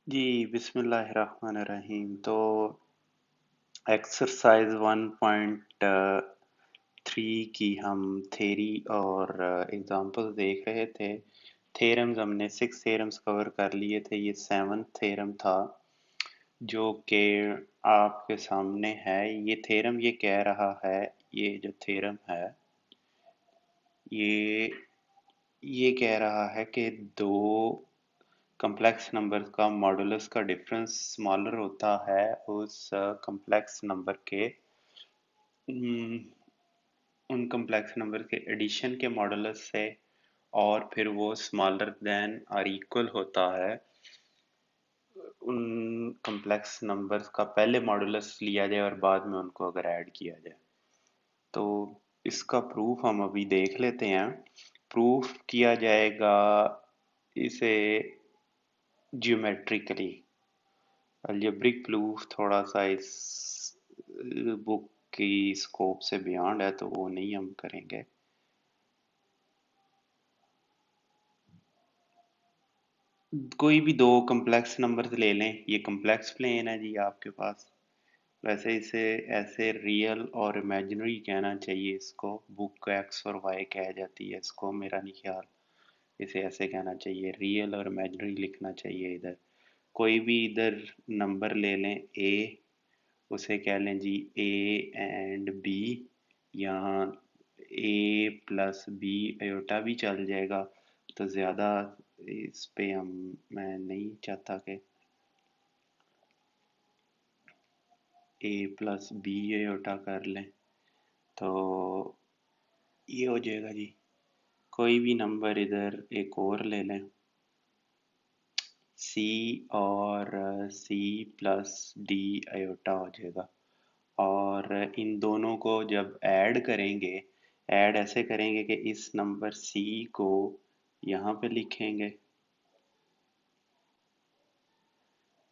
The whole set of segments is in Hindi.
जी, बिस्मिल्लाहिर्रहमानिर्रहीम। तो एक्सरसाइज 1.3 की हम थ्योरी और एग्जांपल्स देख रहे थे। थ्योरम्स हमने 6 थ्योरम्स कवर कर लिए थे। ये 7th थ्योरम था जो कि आपके सामने है। ये थ्योरम ये कह रहा है, ये जो थ्योरम है ये ये कह रहा है कि दो कम्प्लेक्स नंबर का मॉडुलस का डिफरेंस स्मॉलर होता है उस कम्प्लेक्स नंबर के उन कम्प्लेक्स नंबर के एडिशन के मॉडुलस से, और फिर वो स्मॉलर देन और इक्वल होता है उन कम्प्लेक्स नंबर्स का पहले मॉडुलस लिया जाए और बाद में उनको अगर ऐड किया जाए। तो इसका प्रूफ हम अभी देख लेते हैं। प्रूफ किया जाएगा इसे ज्योमेट्रिकली। अलजेब्रिक प्रूफ थोड़ा सा इस बुक की स्कोप से बियॉन्ड है, तो वो नहीं हम करेंगे। कोई भी दो कम्प्लेक्स नंबर्स ले लें। ये कम्प्लेक्स प्लेन है जी आपके पास। वैसे इसे ऐसे रियल और इमेजिनरी कहना चाहिए। इसको बुक एक्स और वाई कह जाती है इसको, मेरा नहीं ख्याल। इसे ऐसे कहना चाहिए, रियल और इमेजिनरी लिखना चाहिए। इधर कोई भी इधर नंबर ले लें ए, उसे कह लें जी ए एंड बी। यहाँ ए प्लस बी अयोटा भी चल जाएगा। तो ज़्यादा इस पे हम मैं नहीं चाहता कि ए प्लस बी अयोटा कर लें। तो ये हो जाएगा जी। कोई भी नंबर इधर एक और ले लें, सी और सी प्लस डी अयोटा हो जाएगा। और इन दोनों को जब ऐड करेंगे, ऐड ऐसे करेंगे कि इस नंबर सी को यहाँ पे लिखेंगे।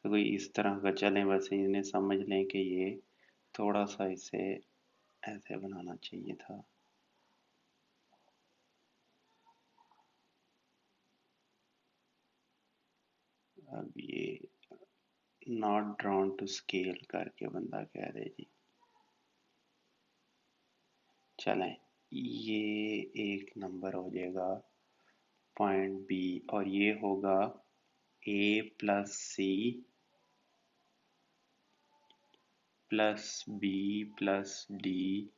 तो कोई इस तरह का चलें, बस इन्हें समझ लें कि ये थोड़ा सा इसे ऐसे बनाना चाहिए था। अब ये नॉट ड्रॉन टू स्केल करके बंदा कह दे जी। चलें, ये एक नंबर हो जाएगा पॉइंट बी, और ये होगा A plus C plus B plus D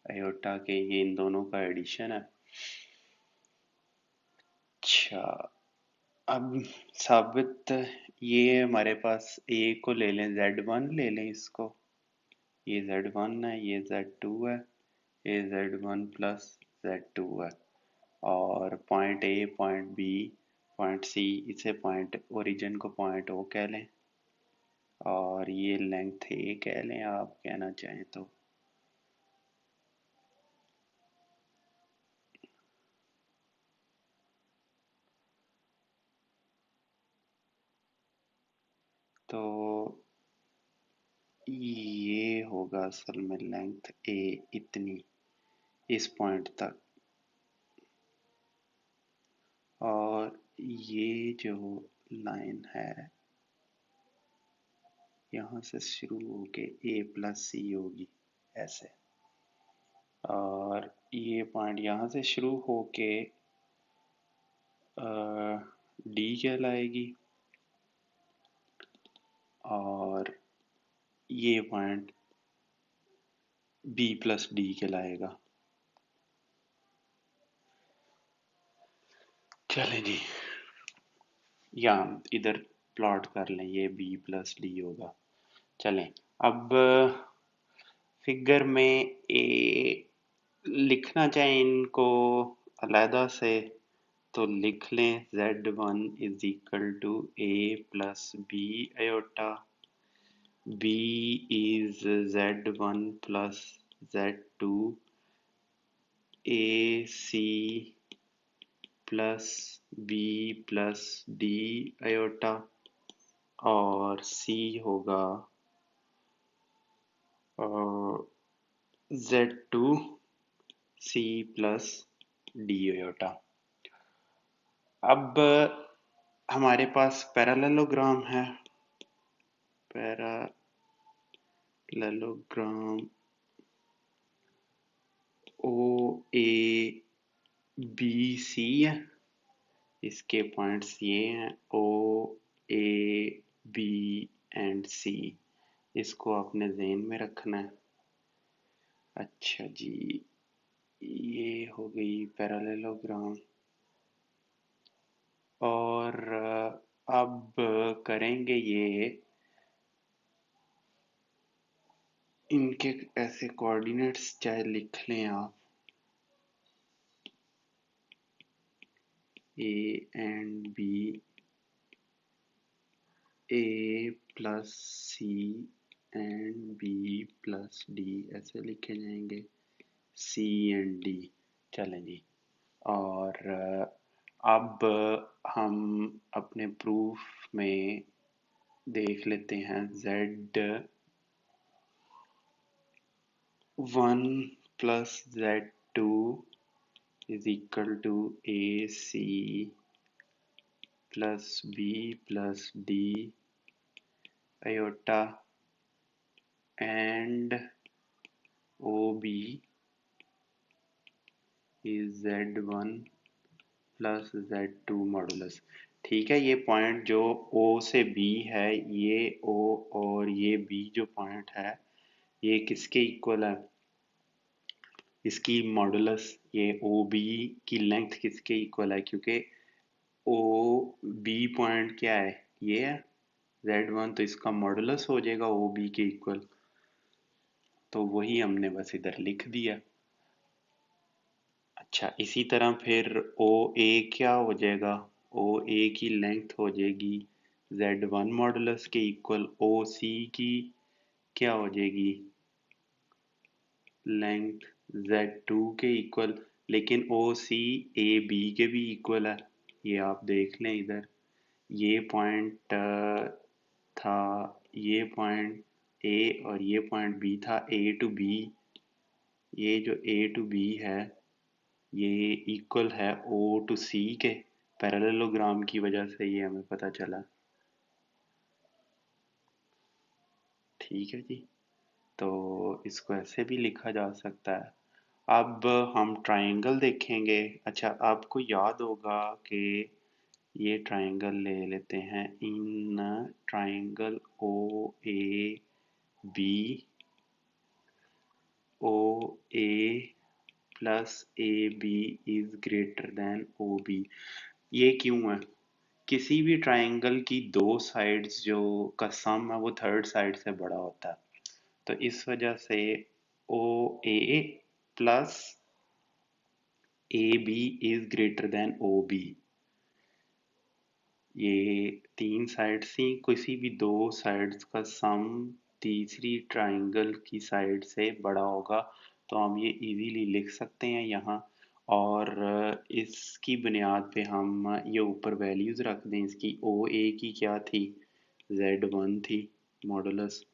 iota के। ये इन दोनों का एडिशन है। अच्छा, अब साबित ये हमारे पास ए को ले लें, z1 ले लें इसको। ये z1 है, ये z2 है, ये z1 प्लस z2 है। और point A, point B, point C, इसे पॉइंट ओरिजिन को पॉइंट ओ कह लें, और ये लेंथ ए कह लें आप कहना चाहें तो। तो ये होगा असल में लेंथ ए इतनी, इस पॉइंट तक। और ये जो लाइन है यहाँ से शुरू होके ए प्लस सी होगी ऐसे। और ये पॉइंट यहाँ से शुरू होके डी कहलाएगी, और ये पॉइंट बी प्लस डी कहलाएगा। चलें जी, यहाँ इधर प्लॉट कर लें, ये बी प्लस डी होगा। चलें, अब फिगर में ए लिखना चाहें इनको अलहदा से तो लिख लें, z1 is equal to a plus b iota, b is z1 plus z2, ac plus b plus d iota, और c होगा z2 c प्लस d अयोटा। अब हमारे पास पैरेललोग्राम है, parallelogram O A B C है। इसके पॉइंट्स ये हैं ओ ए बी एंड सी। इसको आपने ज़हन में रखना है। अच्छा जी, ये हो गई पैरेललोग्राम। और अब करेंगे ये, इनके ऐसे कोऑर्डिनेट्स चाहे लिख लें आप, a and b, a plus c and b plus d, ऐसे लिखे जाएंगे, सी एंड डी। चलें जी। और अब हम अपने प्रूफ में देख लेते हैं Z1 plus Z2 is equal to AC plus B plus D iota and OB is Z1 plus Z2 modulus. ठीक है, ये पॉइंट जो O से B है, ये O और ये B जो पॉइंट है, ये किसके इक्वल है? इसकी मॉडुलस, ये ओ बी की लेंथ किसके इक्वल है? क्योंकि ओ बी पॉइंट क्या है, ये है Z1, तो इसका मॉडुलस हो जाएगा ओ बी के इक्वल। तो वही हमने बस इधर लिख दिया। अच्छा, इसी तरह फिर ओ ए क्या हो जाएगा? ओ ए की लेंथ हो जाएगी Z1 मॉडुलस के इक्वल, ओ सी की क्या हो जाएगी लेंथ? Z2 के इक्वल। लेकिन ओ सी ए बी के भी इक्वल है, ये आप देख लें इधर। ये पॉइंट था, ये पॉइंट ए और ये पॉइंट बी था, ए टू बी। ये जो ए टू बी है, ये इक्वल है ओ टू सी के। पैरेललोग्राम की वजह से ये हमें पता चला। ठीक है जी, तो इसको ऐसे भी लिखा जा सकता है। अब हम ट्रायंगल देखेंगे। अच्छा, आपको याद होगा कि ये ट्रायंगल ले लेते हैं। In triangle O A B, O A plus A B is greater than O B. ये क्यों है? किसी भी ट्रायंगल की दो साइड्स जो का सम है वो थर्ड साइड से बड़ा होता है। तो इस वजह से O A plus A B is greater than O B. ये तीन साइड्स थी, किसी भी दो साइड्स का सम तीसरी ट्रायंगल की साइड से बड़ा होगा। तो हम ये इजीली लिख सकते हैं यहाँ। और इसकी बुनियाद पे हम ये ऊपर वैल्यूज रख दें। इसकी ओ ए की क्या थी? Z1 थी मॉडुलस,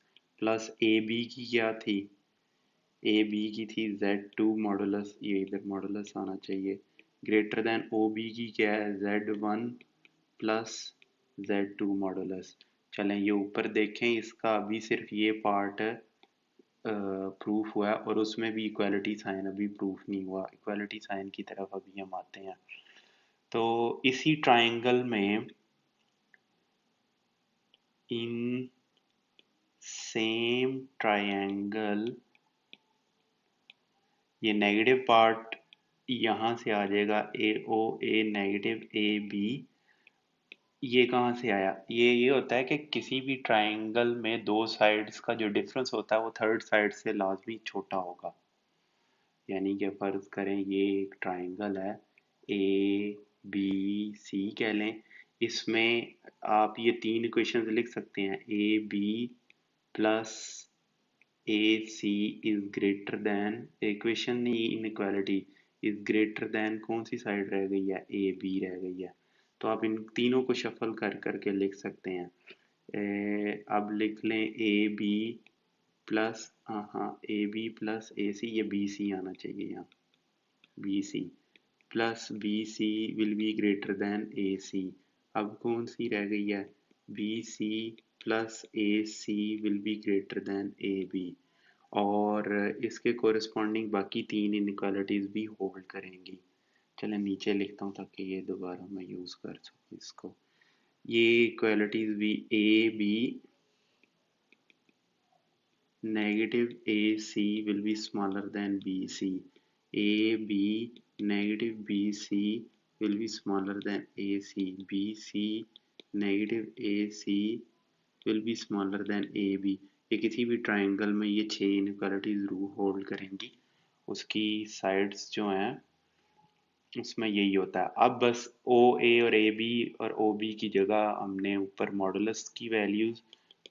प्लस ए बी की क्या थी? ए बी की थी Z2 मॉडुलस, ये इधर मॉडुलस आना चाहिए। ग्रेटर देन ओ बी की क्या है? Z1 plus Z2 modulus. चलें ये ऊपर देखें, इसका अभी सिर्फ ये पार्ट प्रूफ हुआ है और उसमें भी इक्वालिटी साइन अभी प्रूफ नहीं हुआ। इक्वालिटी साइन की तरफ अभी हम आते हैं। तो इसी ट्रायंगल में इन सेम ट्रायंगल, ये नेगेटिव पार्ट यहाँ से आ जाएगा, ए ओ ए नेगेटिव ए बी। ये कहाँ से आया? ये होता है कि किसी भी ट्रायंगल में दो साइड्स का जो डिफरेंस होता है वो थर्ड साइड से लाजमी छोटा होगा। यानी कि फर्ज करें ये एक ट्रायंगल है, ए बी सी कह लें। इसमें आप ये तीन इक्वेशंस लिख सकते हैं, A B plus A C is greater than, equation नहीं इनइक्वालिटी, इज ग्रेटर देन कौन सी साइड रह गई है? ए बी रह गई है। तो आप इन तीनों को शफल कर करके लिख सकते हैं। अब लिख लें ए बी प्लस, हाँ ए बी प्लस ए सी, ये बी सी आना चाहिए यहाँ, B C plus B C will be greater than A C. अब कौन सी रह गई है, B C plus A C will be greater than A B, और इसके कोरिस्पॉन्डिंग बाकी तीन इनइक्वालिटीज भी होल्ड करेंगी। चलें नीचे लिखता हूँ ताकि ये दोबारा मैं यूज़ कर सकूँ इसको। ये इक्वालिटीज भी A B negative AC will be smaller than BC. AB negative BC will be smaller than AC. BC negative AC will be smaller than AB. ये किसी भी ट्राइंगल में ये 6 इनइक्वालिटीज रू होल्ड करेंगी, उसकी साइड्स जो हैं उसमें यही होता है। अब बस ओ ए और ए बी और ओ बी की जगह हमने ऊपर मॉडुलस की वैल्यूज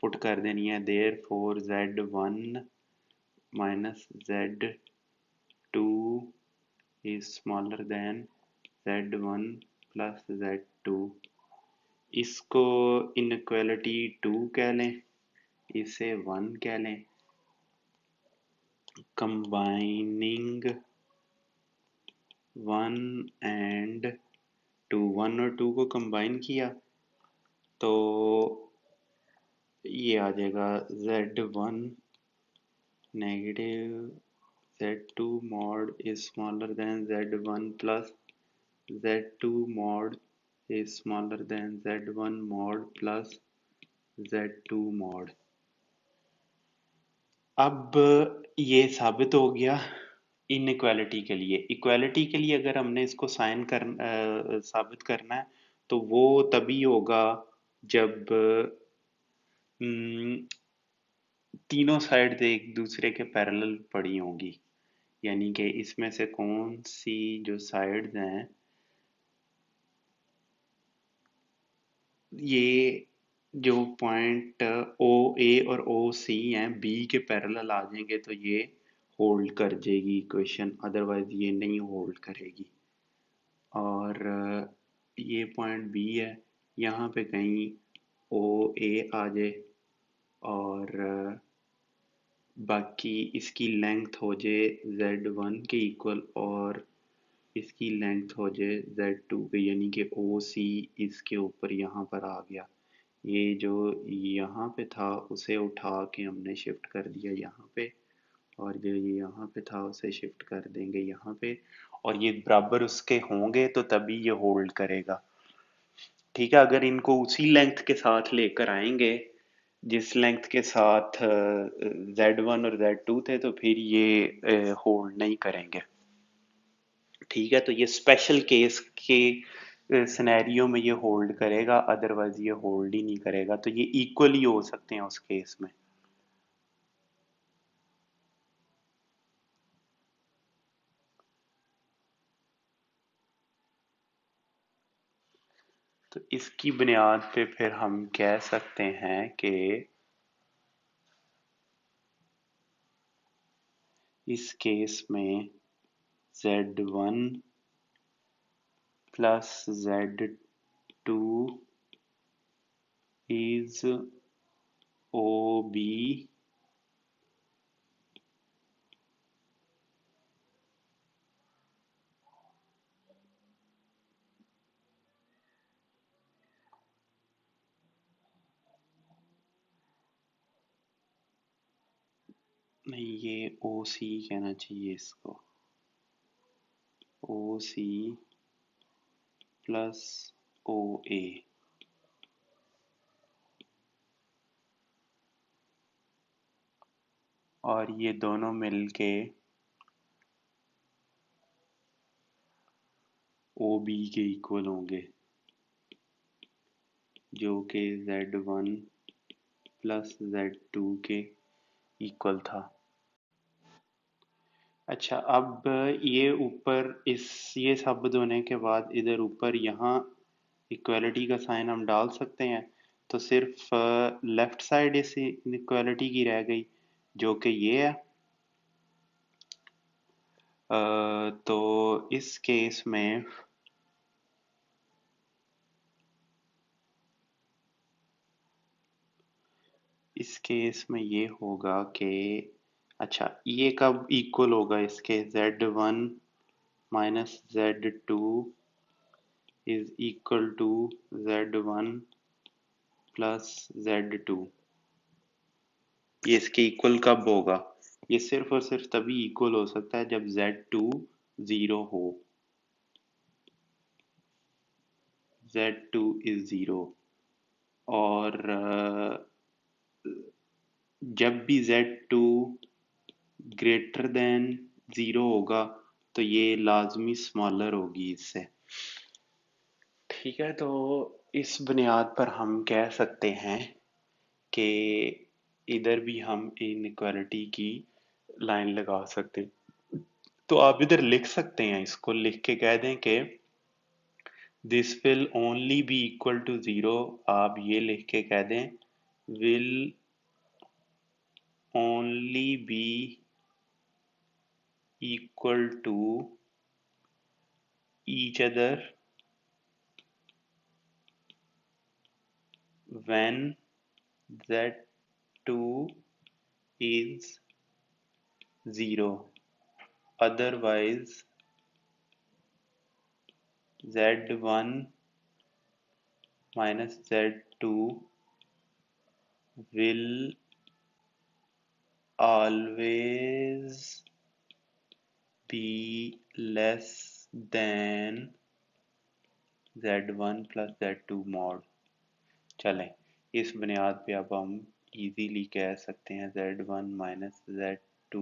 पुट कर देनी है। Therefore Z1 minus Z2 is smaller than Z1 plus Z2। इसको इनक्वालिटी 2 कह लें, इसे 1 कह लें। कंबाइनिंग 1 एंड 2, 1 और 2 को कंबाइन किया तो ये आ जाएगा Z1 negative Z2 mod is smaller than Z1 plus Z2 mod is smaller than Z1 mod plus Z2 mod। अब ये साबित हो गया इनइक्वालिटी के लिए। इक्वालिटी के लिए अगर हमने इसको साबित करना है तो वो तभी होगा जब हम्म, तीनों साइड एक दूसरे के पैरेलल पड़ी होंगी, यानी कि इसमें से कौन सी जो साइड्स हैं ये जो पॉइंट ओ ए और ओ सी हैं बी के पैरेलल आ जाएंगे तो ये होल्ड कर जाएगी इक्वेशन, अदरवाइज ये नहीं होल्ड करेगी। और ये पॉइंट बी है, यहाँ पे कहीं ओ ए आ जाए और बाकी इसकी लेंथ हो जाए Z1 के इक्वल और इसकी लेंथ हो जाए Z2 के, यानी कि ओ सी इसके ऊपर यहाँ पर आ गया। ये जो यहाँ पे था उसे उठा के हमने शिफ्ट कर दिया यहाँ पे, और जो ये यहाँ पे था उसे शिफ्ट कर देंगे यहाँ पे, और ये बराबर उसके होंगे तो तभी ये होल्ड करेगा। ठीक है, अगर इनको उसी लेंथ के साथ लेकर आएंगे जिस लेंथ के साथ Z1 और Z2 थे तो फिर ये होल्ड नहीं करेंगे। ठीक है, तो ये स्पेशल केस के सिनेरियो में ये होल्ड करेगा, अदरवाइज ये होल्ड ही नहीं करेगा। तो ये इक्वली हो सकते हैं उस केस में। तो इसकी बुनियाद पे फिर हम कह सकते हैं कि इस केस में Z1 plus Z2 is OB नहीं, ये OC कहना चाहिए इसको, OC प्लस OA। और ये दोनों मिलके OB के इक्वल होंगे, जो कि Z1 प्लस Z2 के इक्वल था। अच्छा, अब ये ऊपर ये साबित होने के बाद इधर ऊपर यहाँ इक्वालिटी का साइन हम डाल सकते हैं, तो सिर्फ लेफ्ट साइड इस इक्वालिटी की रह गई जो कि ये है। तो इस केस में ये होगा कि अच्छा, ये कब इक्वल होगा इसके, Z1 minus Z2 is equal to z1 plus z2। ये इसके इक्वल कब होगा? ये सिर्फ और सिर्फ तभी इक्वल हो सकता है जब z2 0 हो। z2 इज 0 और जब भी z2 ग्रेटर देन 0 होगा तो ये लाजमी स्मॉलर होगी इससे। ठीक है, तो इस बुनियाद पर हम कह सकते हैं कि इधर भी हम इनइक्वालिटी की लाइन लगा सकते हैं। तो आप इधर लिख सकते हैं, इसको लिख के कह दें कि this will only be equal to 0। आप ये लिख के कह दें will only be equal to each other when z2 is 0, otherwise z1 minus z2 will always be less than z1 plus z2 mod। चलें, इस बुनियाद पे अब हम इजीली कह सकते हैं z1 minus z2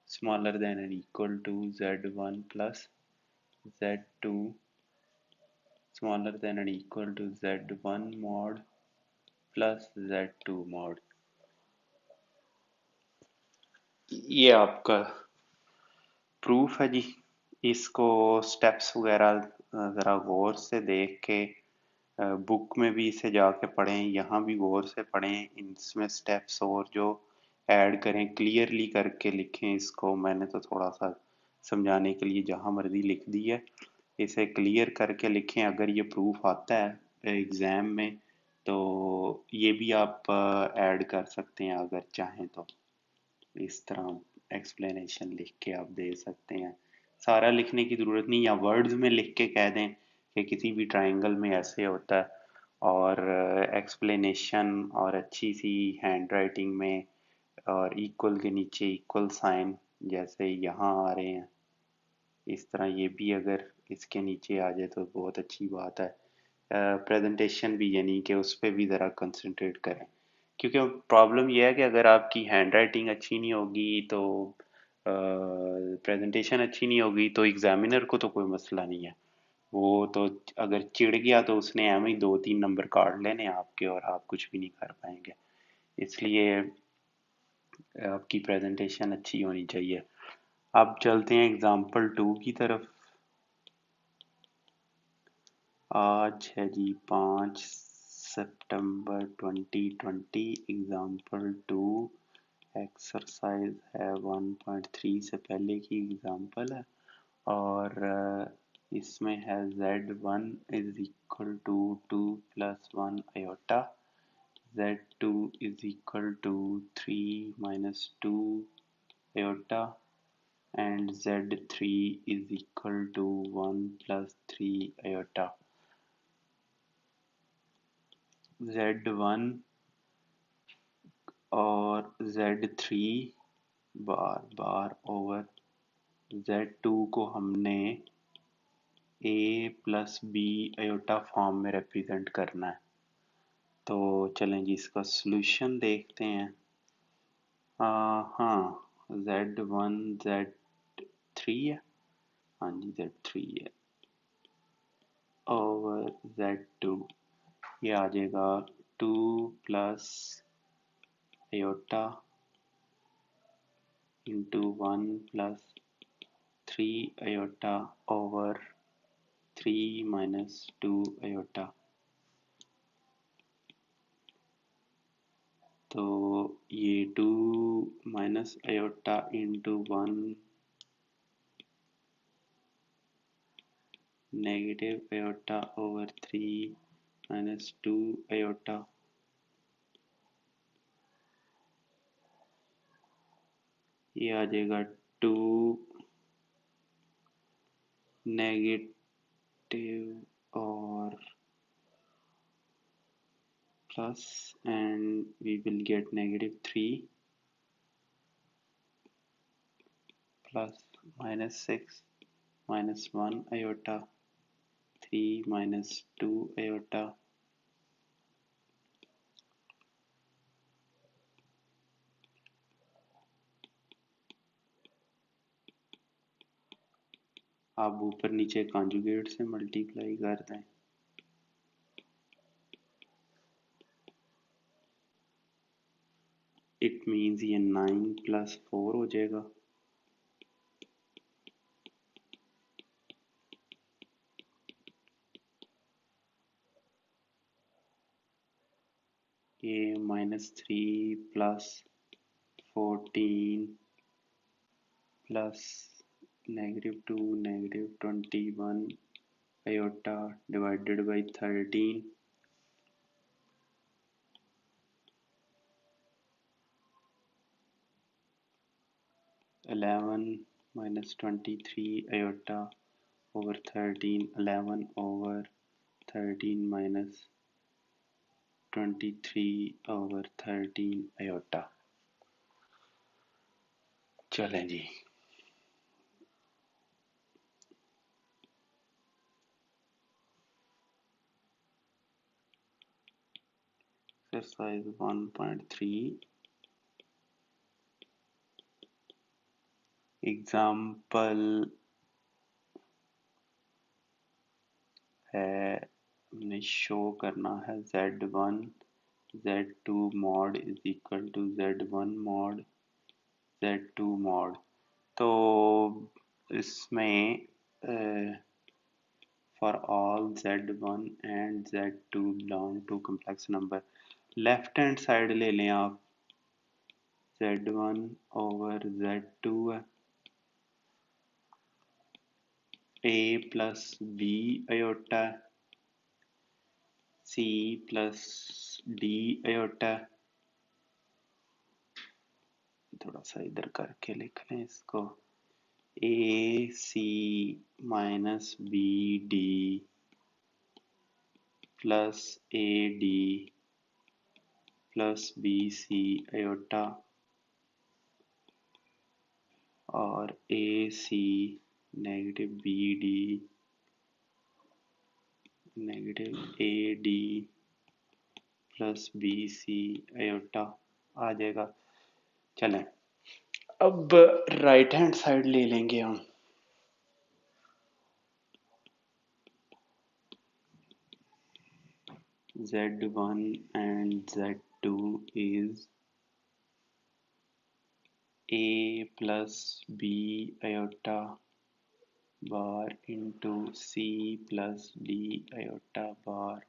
smaller than or equal to z1 plus z2 smaller than or equal to z1 mod plus z2 mod। ये आपका प्रूफ है जी। इसको स्टेप्स वगैरह ज़रा गौर से देख के बुक में भी इसे जाके पढ़ें, यहाँ भी गौर से पढ़ें, इसमें स्टेप्स और जो ऐड करें क्लियरली करके लिखें। इसको मैंने तो थोड़ा सा समझाने के लिए जहाँ मर्जी लिख दी है, इसे क्लियर करके लिखें। अगर ये प्रूफ आता है एग्ज़ाम में तो ये भी आप ऐड कर सकते हैं अगर चाहें तो। इस तरह एक्सप्लेनेशन लिख के आप दे सकते हैं। सारा लिखने की ज़रूरत नहीं, या वर्ड्स में लिख के कह दें कि किसी भी ट्रायंगल में ऐसे होता है, और एक्सप्लेनेशन और अच्छी सी हैंड राइटिंग में और इक्वल के नीचे इक्वल साइन जैसे यहाँ आ रहे हैं, इस तरह ये भी अगर इसके नीचे आ जाए तो बहुत अच्छी बात है। प्रेजेंटेशन भी यानी कि उस पर भी ज़रा कंसंट्रेट करें, क्योंकि प्रॉब्लम यह है कि अगर आपकी हैंड राइटिंग अच्छी नहीं होगी तो प्रेजेंटेशन अच्छी नहीं होगी तो एग्जामिनर को तो कोई मसला नहीं है। वो तो अगर चिढ़ गया तो उसने एम ही 2-3 नंबर काट लेने आपके और आप कुछ भी नहीं कर पाएंगे। इसलिए आपकी प्रेजेंटेशन अच्छी होनी चाहिए। अब चलते हैं एग्जाम्पल 2 की तरफ। आज है जी 5 सितंबर 2020। एग्जाम्पल 2 एक्सरसाइज है 1.3 से पहले की एग्जाम्पल है, और इसमें है z1 is equal to 2 plus 1 iota, z2 is equal to 3 minus 2 iota and z3 is equal to 1 plus 3 iota। z1 और z3 बार बार ओवर z2 को हमने a plus b iota form में रिप्रेजेंट करना है। तो चलें जी इसका सॉल्यूशन देखते हैं। हाँ, z1 z3 है, हाँ जी z3 है, ओवर z2 ये आ जाएगा 2 plus iota into 1 plus 3 iota over 3 minus 2 iota. तो ये 2 minus iota into 1 negative iota over 3 minus 2 iota. ये आ जाएगा 2 negative plus, and we will get -3 plus -6 -1 iota 3 -2 iota आप ऊपर नीचे कॉन्जुगेट से मल्टीप्लाई कर दें। इट मीन्स ये 9 + 4 हो जाएगा। ये -3 + 14 plus -2 -21 iota divided by 13 11 -23 iota over 13 11 over 13 minus 23 over 13 iota। चलें जी, एक्सरसाइज 1.3 एग्जाम्पल है, हमने शो करना है Z1 Z2 mod is equal to Z1 mod Z2 mod। तो इसमें for all Z1 and Z2 belong to complex number, left hand side ले लें आप, Z1 over Z2 है, A plus B iota है, C plus D iota है, थोड़ा सा इधर करके लिख लें इसको, AC minus BD plus AD plus BC iota और AC negative BD negative AD plus BC iota आ जाएगा। चलें, अब राइट हैंड साइड ले लेंगे हम, Z1 and Z2 is A plus B iota bar into C plus D iota bar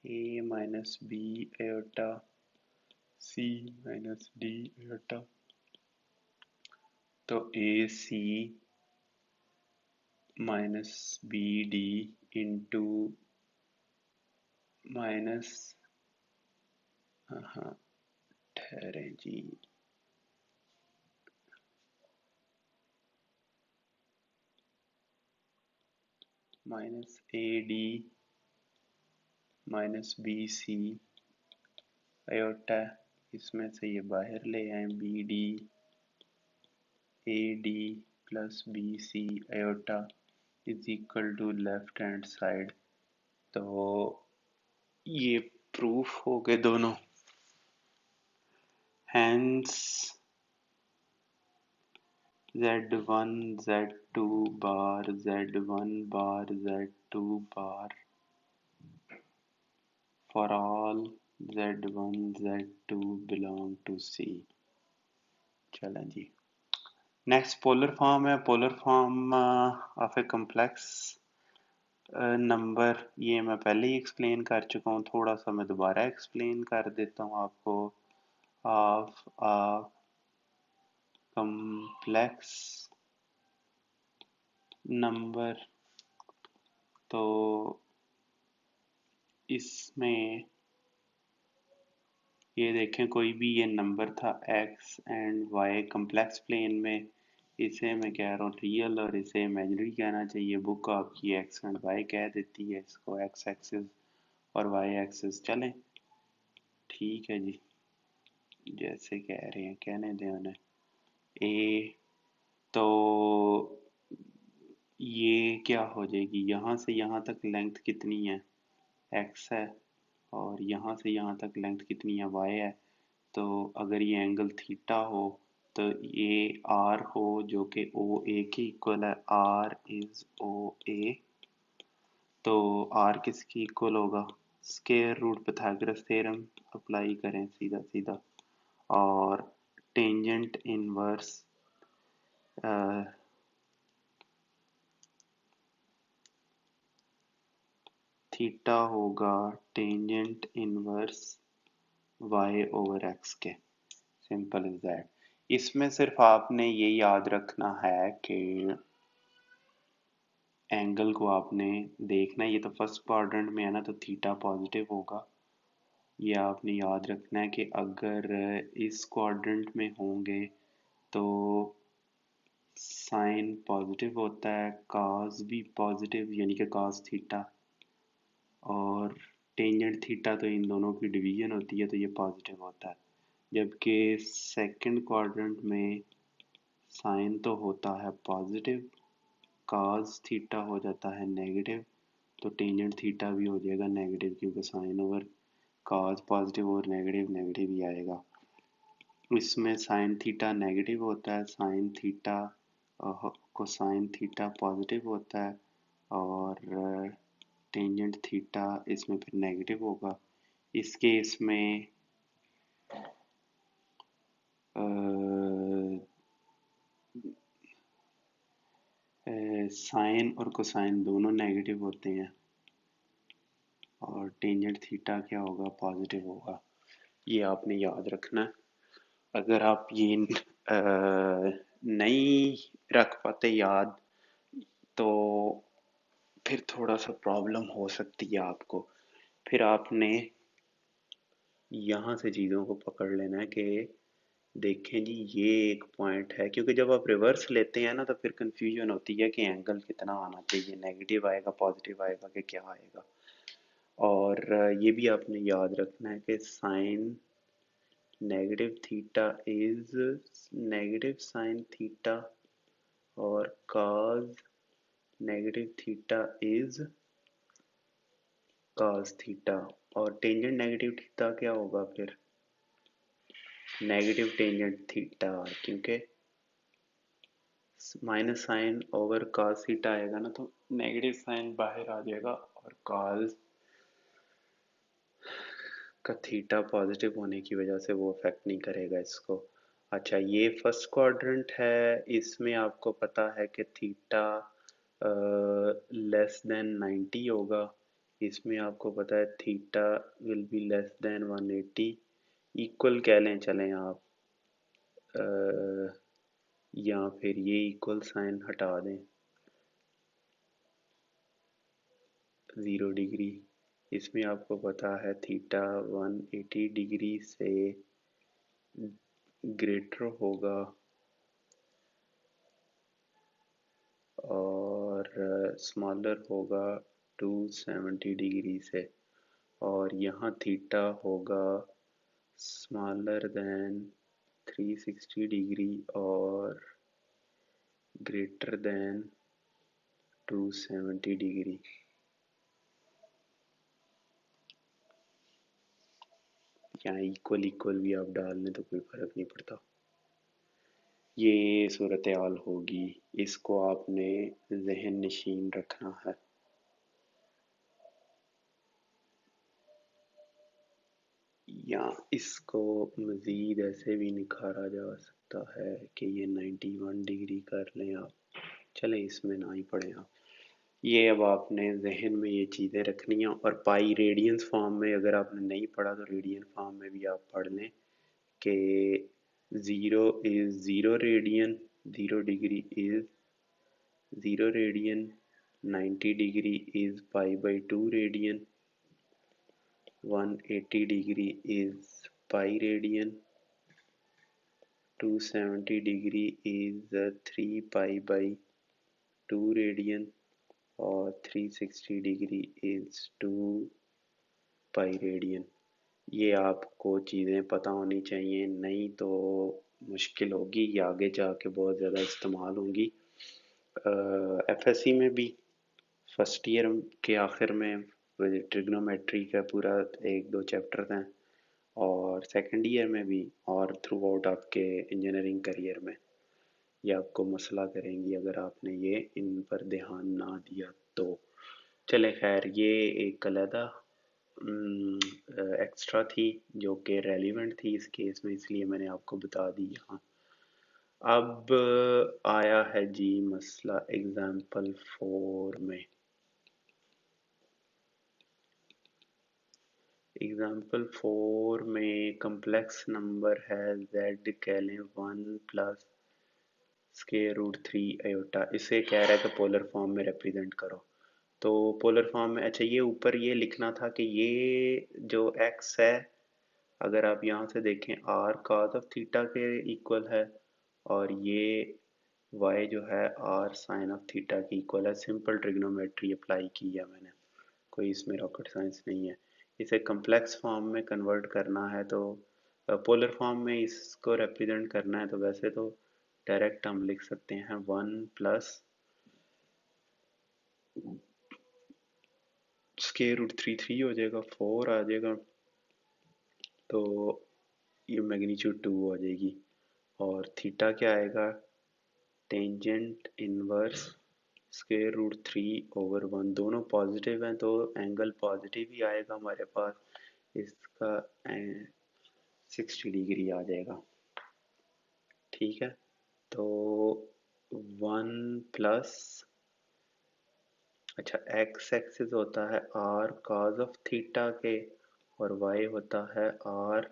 A minus B iota C minus D iota। तो AC minus BD into minus, हाँ ठहरे जी, minus AD minus BC iota, इसमें से ये बाहर ले आए, BD AD plus BC iota is equal to left hand side. तो ये प्रूफ हो गए दोनों, हैंस Z1 Z2 बार Z1 बार Z2 बार for all Z1 Z2 belong to C। चलें जी, नेक्स्ट पोलर फॉर्म है, polar form of a complex number, ये मैं पहले ही एक्सप्लेन कर चुका हूँ, थोड़ा सा मैं दोबारा एक्सप्लेन कर देता हूँ आपको। ऑफ अ कॉम्प्लेक्स नंबर, तो इसमें ये देखें कोई भी ये नंबर था x and y complex plane में, इसे मैं कह रहा हूँ रियल और इसे इमेजिनरी कहना चाहिए। बुक आपकी एक्स एंड वाई कह देती है इसको, एक्स एक्सिस और वाई एक्सिस। चलें, ठीक है जी, जैसे कह रहे हैं कहने दें उन्हें। ए तो ये क्या हो जाएगी, यहाँ से यहाँ तक लेंथ कितनी है, एक्स है, और यहाँ से यहाँ तक लेंथ कितनी है, वाई है। तो अगर ये एंगल थीटा हो तो ये आर हो जो कि ओ ए के इक्वल है, आर इज ओ ए। तो आर किसकी इक्वल होगा, square root Pythagoras theorem apply करें सीधा सीधा। और टेंजेंट इनवर्स थीटा होगा tangent inverse Y over X के। Simple is that. इसमें सिर्फ आपने ये याद रखना है कि एंगल को आपने देखना है, ये तो फर्स्ट क्वाड्रेंट में है ना, तो थीटा पॉजिटिव होगा। ये आपने याद रखना है कि अगर इस क्वाड्रेंट में होंगे तो साइन पॉजिटिव होता है, कॉस भी पॉजिटिव यानी कि कॉस थीटा, और टेंजेंट थीटा तो इन दोनों की डिवीजन होती है तो ये पॉजिटिव होता है। जबकि सेकंड क्वाड्रेंट में साइन तो होता है पॉजिटिव, कॉस थीटा हो जाता है नेगेटिव, तो टेंजेंट थीटा भी हो जाएगा नेगेटिव, क्योंकि साइन ओवर कॉस पॉजिटिव और नेगेटिव नेगेटिव ही आएगा। इसमें साइन थीटा नेगेटिव होता है, sine theta cosine theta positive होता है, और टेंजेंट थीटा इसमें फिर नेगेटिव होगा। इस केस में साइन और कोसाइन दोनों नेगेटिव होते हैं, और टेंजेंट थीटा क्या होगा, पॉजिटिव होगा। ये आपने याद रखना है। अगर आप ये नहीं रख पाते याद तो फिर थोड़ा सा प्रॉब्लम हो सकती है आपको। फिर आपने यहाँ से चीज़ों को पकड़ लेना है कि देखें जी ये एक पॉइंट है, क्योंकि जब आप रिवर्स लेते हैं ना तो फिर कंफ्यूजन होती है कि एंगल कितना आना चाहिए, नेगेटिव आएगा पॉजिटिव आएगा कि क्या आएगा। और ये भी आपने याद रखना है कि sine negative theta is negative sine theta, और cos negative theta is cos theta, और टेंजेंट नेगेटिव थीटा क्या होगा फिर, नेगेटिव टेंजेंट थीटा, क्योंकि minus sine over cos theta आएगा ना तो नेगेटिव साइन बाहर आ जाएगा, और cos का थीटा पॉजिटिव होने की वजह से वो अफेक्ट नहीं करेगा इसको। अच्छा, ये फर्स्ट क्वाड्रेंट है, इसमें आपको पता है कि थीटा लेस देन 90 होगा। इसमें आपको पता है theta will be less than 180। Equal कह लें चलें आप, या फिर ये इक्वल साइन हटा दें, 0 डिग्री। इसमें आपको पता है थीटा 180 डिग्री से ग्रेटर होगा, और स्मॉलर होगा 270 डिग्री से, और यहाँ थीटा होगा स्मॉलर देन 360 डिग्री और ग्रेटर देन 270 डिग्री। यहाँ इक्वल इक्वल भी आप डाल लें तो कोई फर्क नहीं पड़ता। ये सूरत हाल होगी, इसको आपने जहन नशीन रखना है। या इसको मज़ीद ऐसे भी निखारा जा सकता है कि ये 91 डिग्री कर लें आप। चलें इसमें ना ही पढ़ें आप, ये अब आपने जहन में ये चीज़ें रखनी हैं। और पाई रेडियंस फॉर्म में अगर आपने नहीं पढ़ा तो रेडियन फॉर्म में भी आप पढ़ लें कि 0 is 0 radian, 0 degree is 0 radian, 90 degree is pi by 2 radian, 180 degree is pi radian, 270 degree is 3 pi by 2 radian, और 360 डिग्री इज 2 पाई रेडियन। ये आपको चीज़ें पता होनी चाहिए, नहीं तो मुश्किल होगी, ये आगे जाके बहुत ज़्यादा इस्तेमाल होंगी। एफएससी में भी फर्स्ट ईयर के आखिर में ट्रिग्नोमेट्री का पूरा 1-2 चैप्टर हैं, और सेकंड ईयर में भी, और थ्रू आउट आपके इंजीनियरिंग करियर में ये आपको मसला करेंगी अगर आपने ये इन पर ध्यान ना दिया तो। चले खैर, ये एक अलहदा एक्स्ट्रा थी जो कि रेलिवेंट थी इस केस में, इसलिए मैंने आपको बता दी यहाँ। अब आया है जी मसला एग्जाम्पल 4 में। एग्जाम्पल 4 में कम्प्लेक्स नंबर है z कह लें 1 प्लस स्क्वायर रूट 3 आयोटा। इसे कह रहा है कि पोलर फॉर्म में रिप्रेजेंट करो। तो पोलर फॉर्म में, अच्छा ये ऊपर ये लिखना था कि ये जो x है, अगर आप यहाँ से देखें r cos ऑफ थीटा के इक्वल है, और ये y जो है r sin ऑफ थीटा की इक्वल है। सिंपल ट्रिग्नोमेट्री अप्लाई की है मैंने, कोई इसमें रॉकेट साइंस नहीं है। इसे कम्प्लेक्स फॉर्म में कन्वर्ट करना है, तो पोलर फॉर्म में इसको रिप्रेजेंट करना है, तो वैसे तो डायरेक्ट हम लिख सकते हैं 1 प्लस स्क्वायर रूट 3 हो जाएगा, 4 आ जाएगा, तो ये मैग्नीट्यूड 2 हो जाएगी। और थीटा क्या आएगा, टेंजेंट इनवर्स स्क्वायर रूट 3/1। दोनों पॉजिटिव हैं तो एंगल पॉजिटिव ही आएगा हमारे पास, इसका 60 डिग्री आ जाएगा। ठीक है, तो 1 प्लस, अच्छा एक्स एक्सिस होता है r cos ऑफ थीटा के, और y होता है r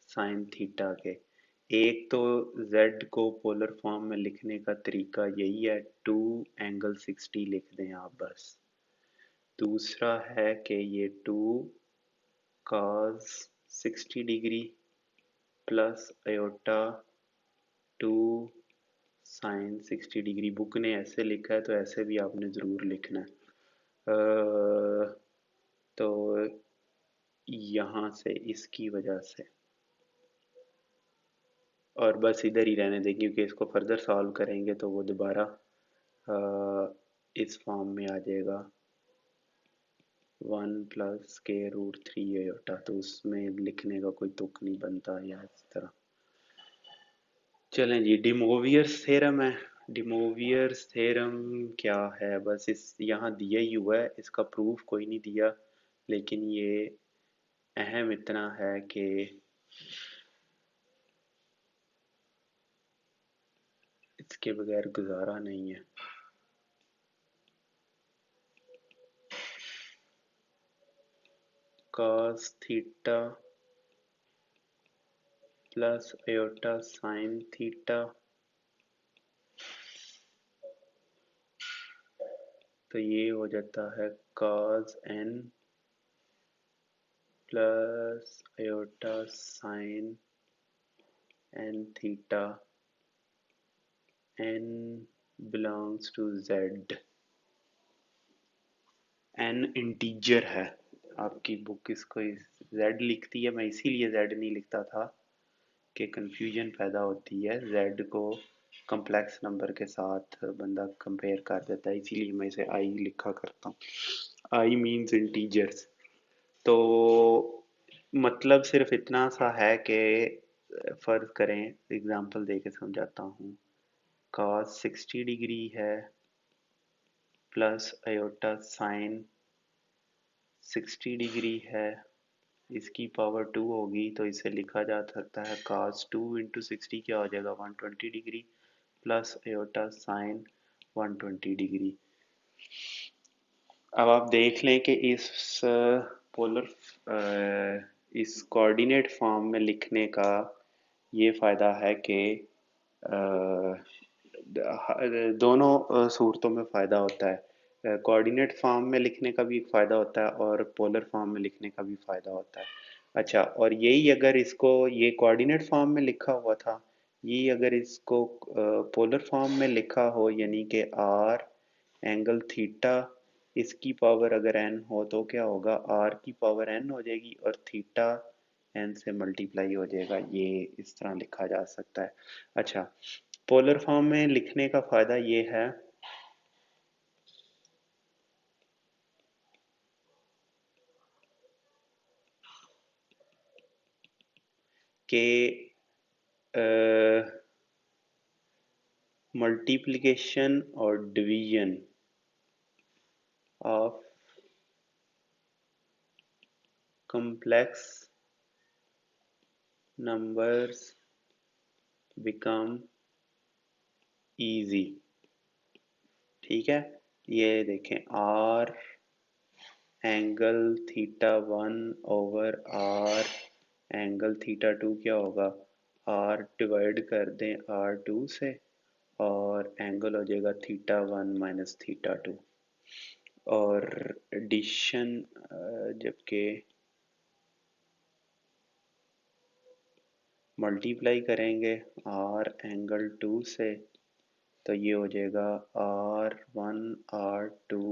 साइन थीटा के। एक तो z को पोलर फॉर्म में लिखने का तरीका यही है, 2 एंगल 60 लिख दें आप बस। दूसरा है कि ये 2 cos 60 degree plus iota 2 sine 60 degree. Book ने ऐसे लिखा है तो ऐसे भी आपने ज़रूर लिखना है। तो यहाँ से इसकी वजह से, और बस इधर ही रहने दें क्योंकि इसको फर्दर सॉल्व करेंगे तो वो दोबारा इस फॉर्म में आ जाएगा 1 प्लस स्क्वायर रूट 3 आयोटा, तो उसमें लिखने का कोई तुक नहीं बनता या इस तरह। चलें जी, डिमोवियर्स थ्योरम है। डिमोवियर्स थ्योरम क्या है, बस इस यहाँ दिया ही हुआ है, इसका प्रूफ कोई नहीं दिया, लेकिन ये अहम इतना है कि इसके बगैर गुजारा नहीं है। cos theta plus iota sine theta, तो ये हो जाता है cos n plus iota sine n theta, n belongs to z। n integer है, आपकी बुक इसको z लिखती है, मैं इसीलिए z नहीं लिखता था कि कंफ्यूजन पैदा होती है। z को कम्प्लेक्स नंबर के साथ बंदा कंपेयर कर देता है, इसीलिए मैं इसे i लिखा करता हूँ। i means integers. तो मतलब सिर्फ इतना सा है कि फ़र्ज़ करें, एग्जांपल दे के समझाता हूँ। cos 60 डिग्री है प्लस आयोटा साइन 60 डिग्री है, इसकी पावर 2 होगी, तो इसे लिखा जा सकता है cos 2 इंटू 60 क्या हो जाएगा 120 degree, plus iota sign 120 degree. अब आप देख लें कि इस पोलर इस कोऑर्डिनेट फॉर्म में लिखने का ये फ़ायदा है कि दोनों सूरतों में फ़ायदा होता है। कोऑर्डिनेट फॉर्म में लिखने का भी एक फ़ायदा होता है और पोलर फॉर्म में लिखने का भी फ़ायदा होता है। अच्छा, और यही अगर इसको ये कोऑर्डिनेट फॉर्म में लिखा हुआ था, यही अगर इसको पोलर फॉर्म में लिखा हो, यानी कि आर एंगल थीटा, इसकी पावर अगर एन हो तो क्या होगा, आर की पावर एन हो जाएगी और थीटा एन से मल्टीप्लाई हो जाएगा। ये इस तरह लिखा जा सकता है। अच्छा, पोलर फॉर्म में लिखने का फ़ायदा ये है कि मल्टीप्लिकेशन और division of complex numbers become easy। ठीक है, ये देखें, R angle theta one over R angle theta two क्या होगा, आर डिवाइड कर दें आर टू से और एंगल हो जाएगा theta one minus theta two. और एडिशन जबकि मल्टीप्लाई करेंगे आर एंगल टू से तो ये हो जाएगा r one r two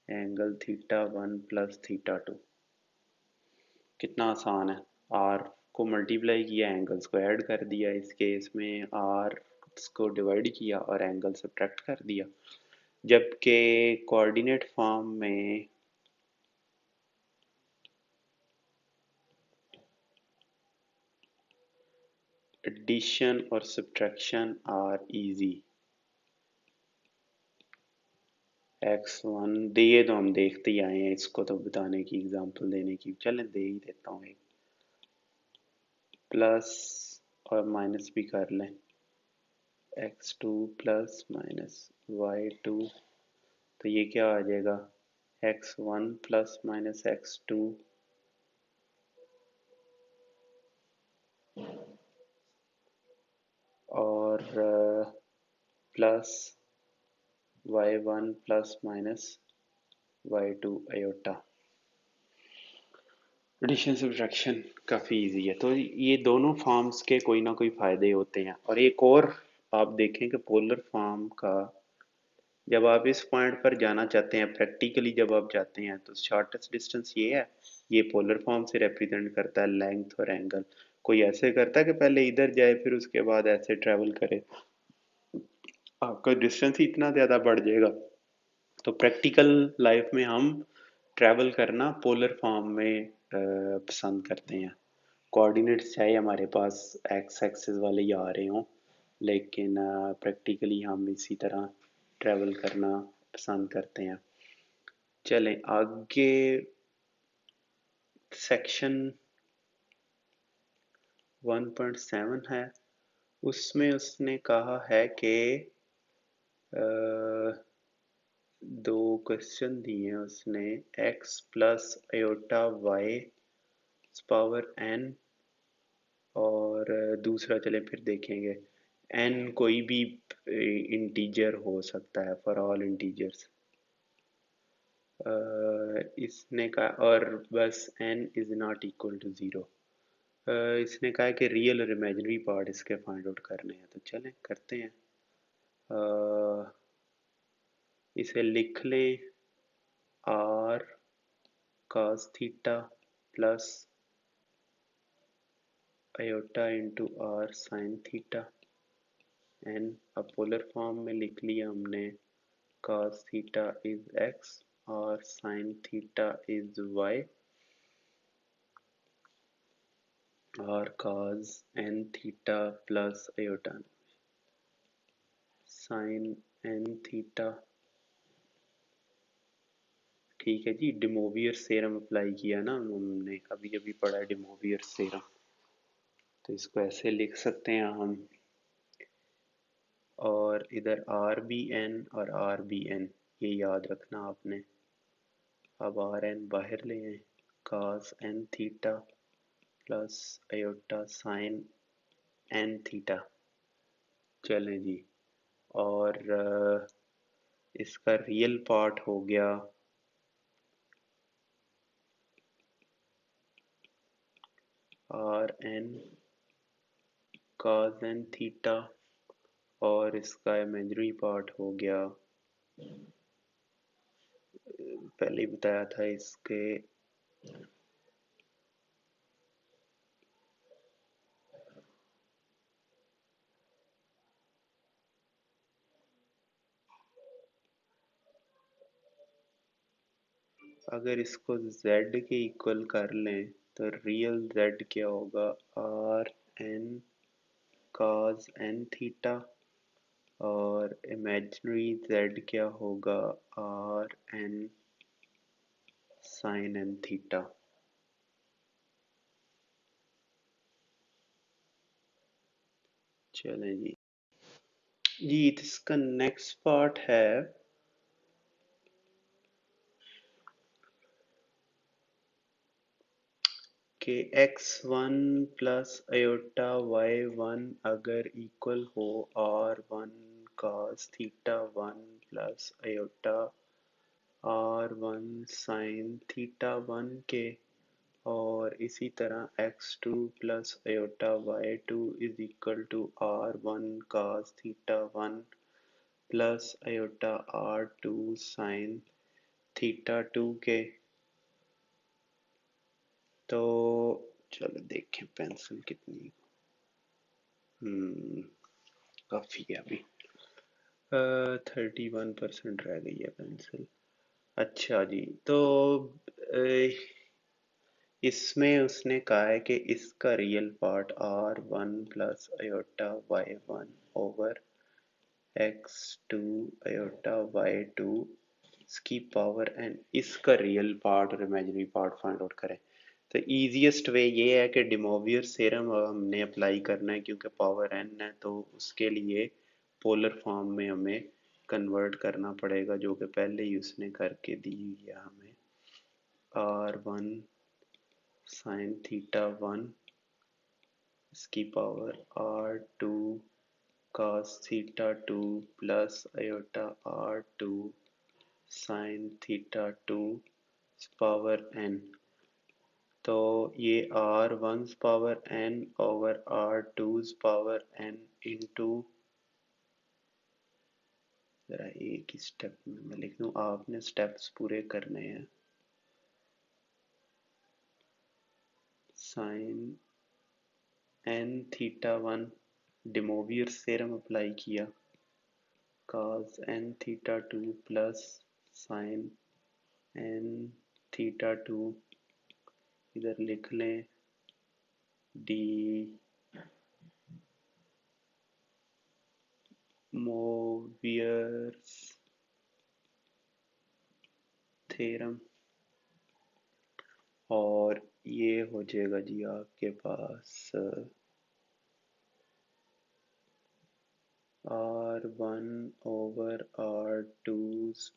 angle theta one plus theta two. कितना आसान है, आर को मल्टीप्लाई किया, एंगल्स को ऐड कर दिया, इस केस में आर को डिवाइड किया और एंगल सब्ट्रैक्ट कर दिया। जबकि कोऑर्डिनेट फॉर्म में एडिशन और सब्ट्रैक्शन आर इजी। x1 दिए तो हम देखते ही आए हैं, इसको तो बताने की, एग्जांपल देने की, चलें दे ही देता हूँ एक, प्लस और माइनस भी कर लें, x2 प्लस माइनस y2, तो ये क्या आ जाएगा, x1 प्लस माइनस x2 और plus y1 plus minus y2 iota. Addition subtraction काफ़ी इजी है। तो ये दोनों फॉर्म्स के कोई ना कोई फ़ायदे होते हैं। और एक और आप देखें कि पोलर फॉर्म का, जब आप इस पॉइंट पर जाना चाहते हैं प्रैक्टिकली, जब आप जाते हैं तो शॉर्टेस्ट डिस्टेंस ये है, ये पोलर फॉर्म से रिप्रेजेंट करता है लेंथ और एंगल। कोई ऐसे करता है कि पहले इधर जाए फिर उसके बाद ऐसे ट्रेवल करे, आपका डिस्टेंस ही इतना ज़्यादा बढ़ जाएगा। तो प्रैक्टिकल लाइफ में हम ट्रैवल करना पोलर फॉर्म में पसंद करते हैं। कोऑर्डिनेट्स चाहे हमारे पास एक्स एक्सिस वाले ही आ रहे हों, लेकिन प्रैक्टिकली हम इसी तरह ट्रैवल करना पसंद करते हैं। चलें आगे, सेक्शन 1.7 है, उसमें उसने कहा है कि दो क्वेश्चन दिए हैं उसने, x plus iota y power n, और दूसरा चले फिर देखेंगे, n कोई भी इंटीजर हो सकता है, फॉर ऑल इंटीजर्स। इसने कहा, और बस n is not equal to zero. इसने कहा है कि रियल और इमेजिनरी पार्ट इसके फाइंड आउट करने हैं, तो चलें करते हैं। इसे लिख ले, r cos theta plus iota into r sine theta n. अब पोलर फॉर्म में लिख लिया हमने, cos थीटा इज x और sin थीटा इज y, और cos n theta plus iota sin n theta. ठीक है जी, डिमोवियर थ्योरम अप्लाई किया ना हमने, अभी अभी पढ़ा है डिमोवियर थ्योरम, तो इसको ऐसे लिख सकते हैं हम। और इधर आर बी एन और आर बी एन, ये याद रखना आपने। अब आर एन बाहर ले आए, cos n theta plus iota sine n theta. चलें जी, और इसका रियल पार्ट हो गया r n cos n theta और इसका इमेजिनरी पार्ट हो गया, पहले ही बताया था इसके अगर इसको z के इक्वल कर लें तो रियल z क्या होगा, r n cos n theta और इमेजिनरी z क्या होगा, r n sin n theta. चलें जी इसका नेक्स्ट पार्ट है कि x1 प्लस आयोटा y1 अगर इक्वल हो r1 cos theta 1 plus iota r1 sin theta 1 के, और इसी तरह x2 plus iota y2 is equal to r1 cos theta 1 plus iota r2 sin theta 2 के। तो चलो देखें पेंसिल कितनी, काफ़ी है अभी, 31% रह गई है पेंसिल। अच्छा जी तो इसमें उसने कहा है कि इसका real part r1 plus iota y1 over x2 iota y2 इसकी पावर एन, इसका रियल पार्ट और इमेजिनरी पार्ट फाइंड आउट करें। तो ईजीएस्ट वे ये है कि डिमोवियर थ्योरम हमने अप्लाई करना है, क्योंकि पावर एन है तो उसके लिए पोलर फॉर्म में हमें कन्वर्ट करना पड़ेगा, जो कि पहले ही उसने करके दी हुई है हमें। r1 sin थीटा 1 इसकी power r2 cos theta 2 plus iota r2 sin theta 2 power n। तो ये r1 power n over r2 power n into, जरा एक ही स्टेप में मैं लिख दूं, आपने स्टेप्स पूरे करने हैं। Sine n theta 1 De Moivre theorem apply किया, cos n theta 2 plus sine n theta 2, इधर लिख लें डी मोवियर्स थ्योरम, और ये हो जाएगा जी आपके पास r1 over r2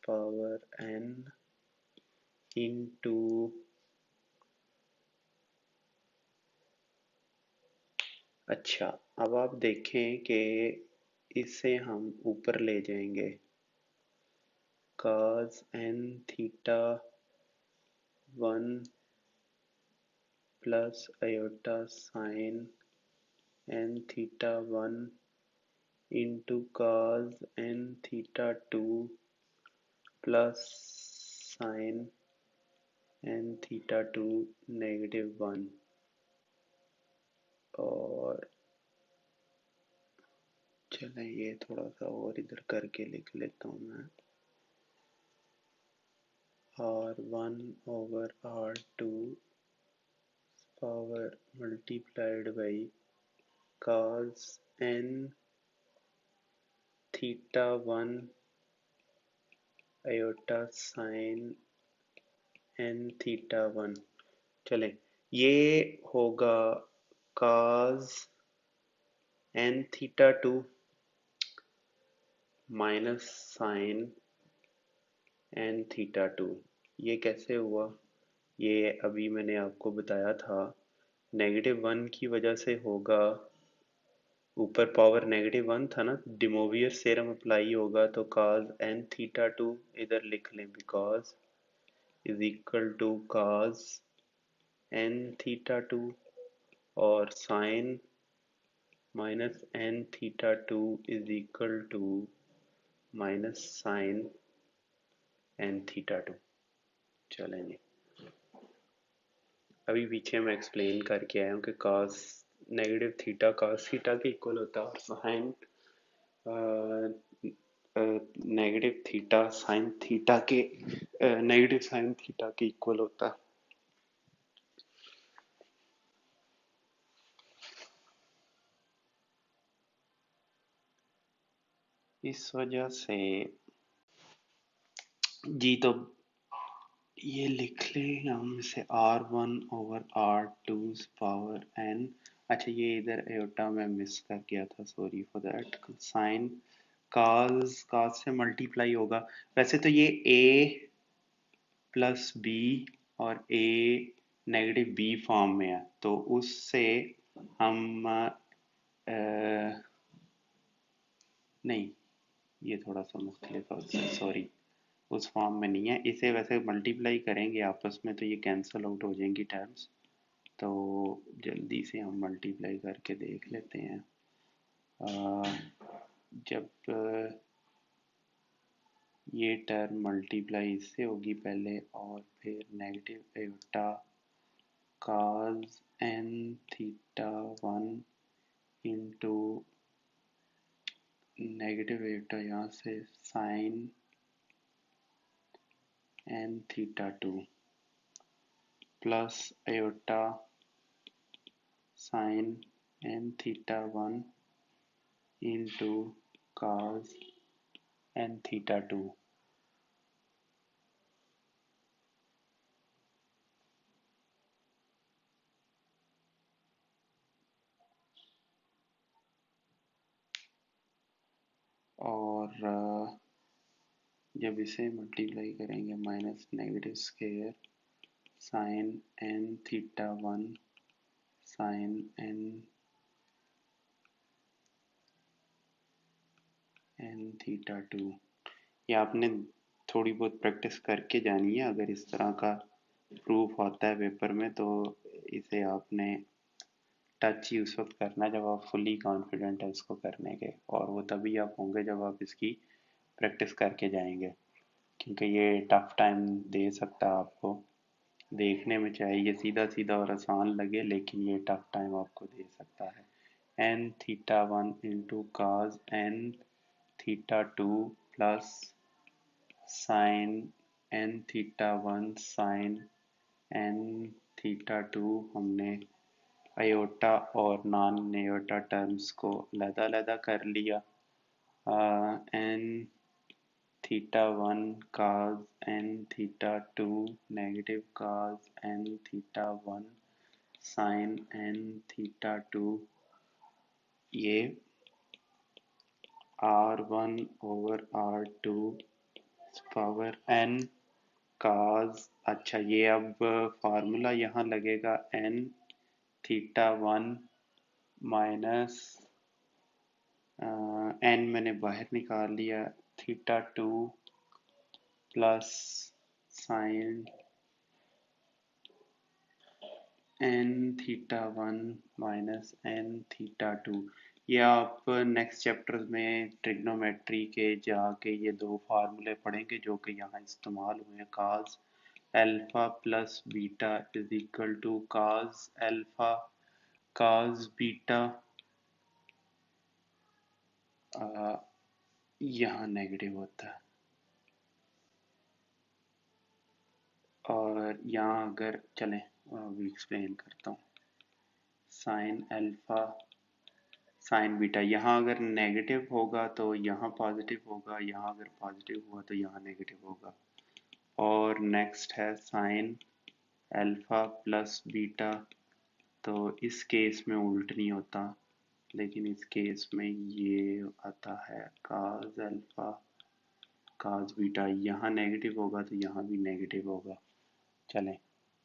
power n into, अच्छा अब आप देखें कि इसे हम ऊपर ले जाएंगे, cos n theta 1 plus iota sine n theta 1 into cos n theta 2 plus sine n theta 2 -1। और चलें ये थोड़ा सा और इधर करके लिख लेता हूँ मैं, r1 over r2 power multiplied by cos n theta 1 iota sine n theta 1। चलें ये होगा cos n theta 2 minus sine n theta 2। ये कैसे हुआ, ये अभी मैंने आपको बताया था -1 की वजह से होगा ऊपर पावर -1 था ना, डिमोवियस थ्योरम अप्लाई होगा तो cos n थीटा 2 इधर लिख लें, because is equal to cos n theta 2 और sin -n theta 2 is equal to minus sin n theta 2। चलेंगे, अभी पीछे मैं एक्सप्लेन करके आया हूँ कि cos -थीटा के इक्वल होता है और sin नेगेटिव साइन थीटा के इक्वल होता है। इस वजह से जी, तो ये लिख लें हम इसे R1/R2 पावर n। अच्छा, ये इधर एयोटा में मिस कर गया था, sorry for that. Sine cos से मल्टीप्लाई होगा, वैसे तो ये a प्लस बी और a नेगेटिव बी फॉर्म में है, तो उससे हम नहीं, ये थोड़ा सा मुख्तलिफ है उससे, सॉरी, उस फॉर्म में नहीं है। इसे वैसे मल्टीप्लाई करेंगे आपस में तो ये कैंसिल आउट हो जाएंगी टर्म्स, तो जल्दी से हम मल्टीप्लाई करके देख लेते हैं। जब ये टर्म मल्टीप्लाई इससे होगी पहले और फिर negative iota cos n theta 1 into negative iota यहाँ से sin n theta 2 plus iota sin n theta 1 into cos n theta 2। और जब इसे मल्टीप्लाई करेंगे minus negative square sine n theta 1 sine n theta 2। ये आपने थोड़ी बहुत प्रैक्टिस करके जानी है, अगर इस तरह का प्रूफ होता है पेपर में तो इसे आपने टच ही उस वक्त करना है जब आप फुली कॉन्फिडेंट है इसको करने के, और वो तभी आप होंगे जब आप इसकी प्रैक्टिस करके जाएंगे, क्योंकि ये टफ टाइम दे सकता है आपको। देखने में चाहे ये सीधा सीधा और आसान लगे, लेकिन ये टफ टाइम आपको दे सकता है। n theta 1 into cos n theta 2 plus sine n theta 1 sine n theta 2, हमने अयोटा और नॉन अयोटा टर्म्स को अलग-अलग कर लिया। n theta 1 cos n theta 2 negative cos n theta 1 sin n theta 2, ये R1/R2 पावर n cos। अच्छा, ये अब फार्मूला यहाँ लगेगा n थीटा 1 माइनस n मैंने बाहर निकाल लिया, theta 2 plus sine n theta 1 minus n theta 2। ये आप नेक्स्ट चैप्टर्स में ट्रिग्नोमेट्री के जाके ये दो फार्मूले पढ़ेंगे जो कि यहाँ इस्तेमाल हुए हैं। Cos alpha plus beta is equal to cos alpha cos beta, यहाँ नेगेटिव होता है, और यहाँ अगर चलें अभी एक्सप्लेन करता हूँ। साइन अल्फा साइन बीटा, यहाँ अगर नेगेटिव होगा तो यहाँ पॉजिटिव होगा, यहाँ अगर पॉजिटिव हुआ तो यहाँ नेगेटिव होगा। और नेक्स्ट है साइन अल्फा प्लस बीटा, तो इस केस में उल्ट नहीं होता, लेकिन इस केस में ये आता है काज अल्फा काज बीटा, यहाँ नेगेटिव होगा तो यहाँ भी नेगेटिव होगा। चलें,